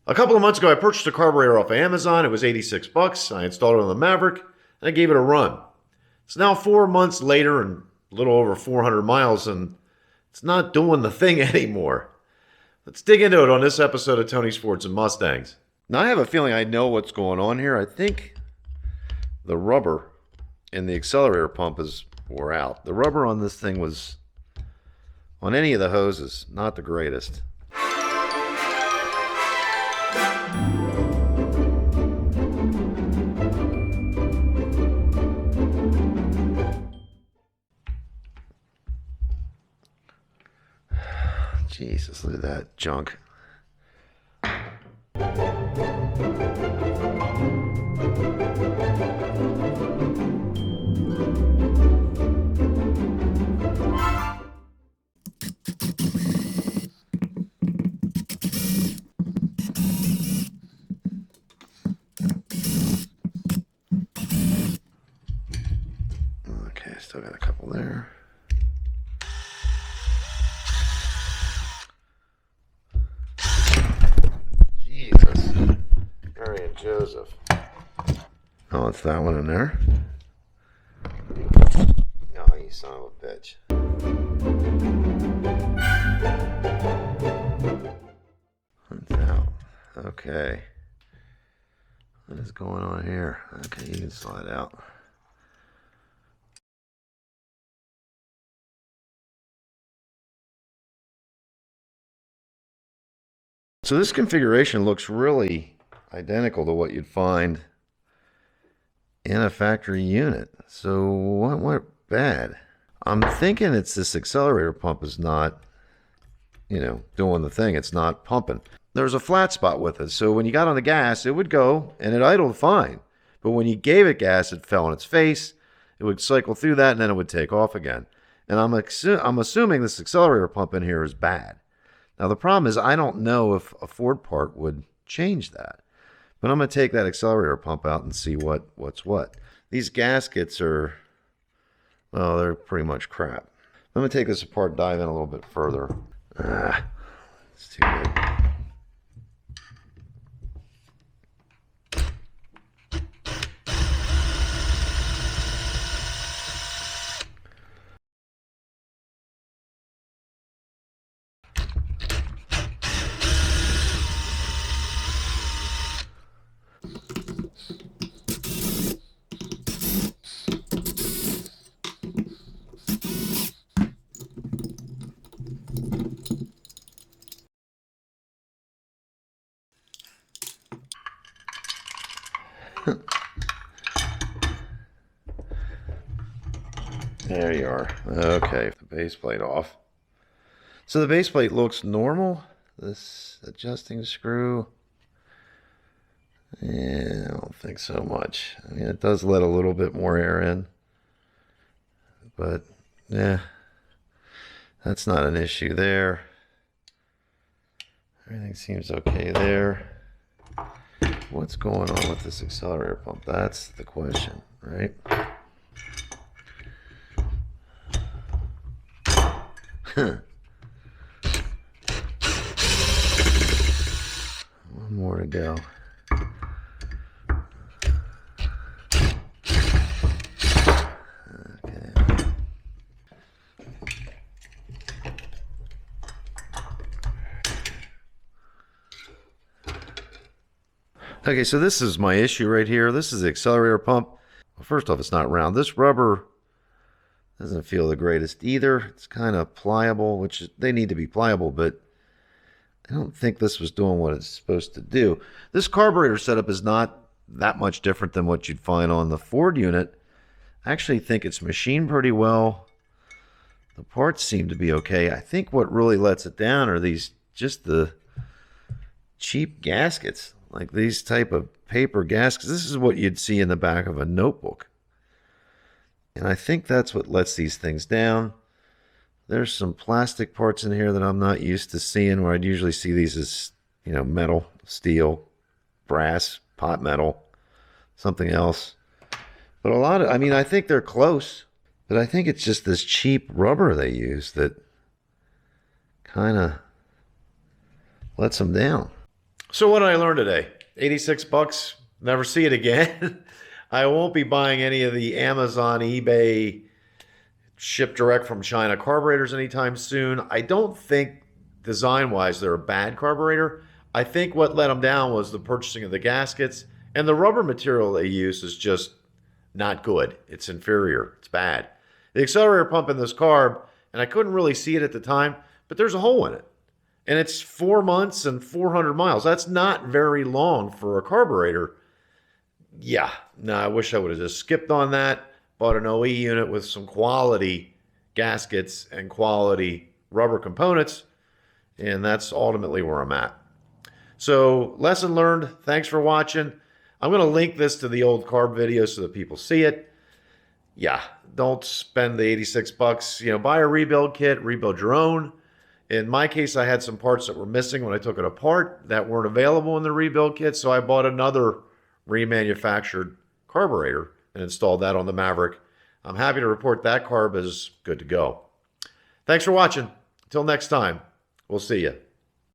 A couple of months ago, I purchased a carburetor off of Amazon. It was 86 bucks. I installed it on the Maverick, and I gave it a run. It's now 4 months later and a little over 400 miles, and it's not doing the thing anymore. Let's dig into it on this episode of Tony's Fords and Mustangs. Now, I have a feeling I know what's going on here. I think the rubber in the accelerator pump is wore out. The rubber on this thing was, on any of the hoses, not the greatest. Jesus, look at that junk. Okay, still got a couple there. Joseph. Oh, it's that one in there. Oh, you son of a bitch. That's out. Okay. What is going on here? Okay, you can slide out. So this configuration looks really identical to what you'd find in a factory unit. So what went bad? I'm thinking it's this accelerator pump is not, doing the thing. It's not pumping. There's a flat spot with it. So when you got on the gas, it would go and it idled fine. But when you gave it gas, it fell on its face. It would cycle through that and then it would take off again. And I'm assuming this accelerator pump in here is bad. Now the problem is I don't know if a Ford part would change that. But I'm going to take that accelerator pump out and see what's what. These gaskets are, well, they're pretty much crap. I'm going to take this apart, dive in a little bit further. It's too big. There you are. Okay, the base plate off. So the base plate looks normal. This adjusting screw, yeah, I don't think so much. I mean, it does let a little bit more air in, but yeah, that's not an issue there. Everything seems okay there. What's going on with this accelerator pump? That's the question, right? One more to go. Okay. Okay, so this is my issue right here. This is the accelerator pump. Well, first off, it's not round. This rubber doesn't feel the greatest either. It's kind of pliable, which they need to be pliable, but I don't think this was doing what it's supposed to do. This carburetor setup is not that much different than what you'd find on the Ford unit. I actually think it's machined pretty well. The parts seem to be okay. I think what really lets it down are just the cheap gaskets, like these type of paper gaskets. This is what you'd see in the back of a notebook. And I think that's what lets these things down. There's some plastic parts in here that I'm not used to seeing, where I'd usually see these as, metal, steel, brass, pot metal, something else. But I think they're close, but I think it's just this cheap rubber they use that kind of lets them down. So what did I learn today? 86 bucks, never see it again. I won't be buying any of the Amazon, eBay, ship direct from China carburetors anytime soon. I don't think design-wise they're a bad carburetor. I think what let them down was the purchasing of the gaskets, and the rubber material they use is just not good. It's inferior. It's bad. The accelerator pump in this carb, and I couldn't really see it at the time, but there's a hole in it. And it's 4 months and 400 miles. That's not very long for a carburetor. Yeah, no, I wish I would have just skipped on that, bought an OE unit with some quality gaskets and quality rubber components, and that's ultimately where I'm at. So, lesson learned. Thanks for watching. I'm going to link this to the old carb video so that people see it. Yeah, don't spend the 86 bucks. You know, buy a rebuild kit, rebuild your own. In my case, I had some parts that were missing when I took it apart that weren't available in the rebuild kit, so I bought another remanufactured carburetor and installed that on the Maverick. I'm happy to report that carb is good to go. Thanks for watching. Until next time, we'll see you.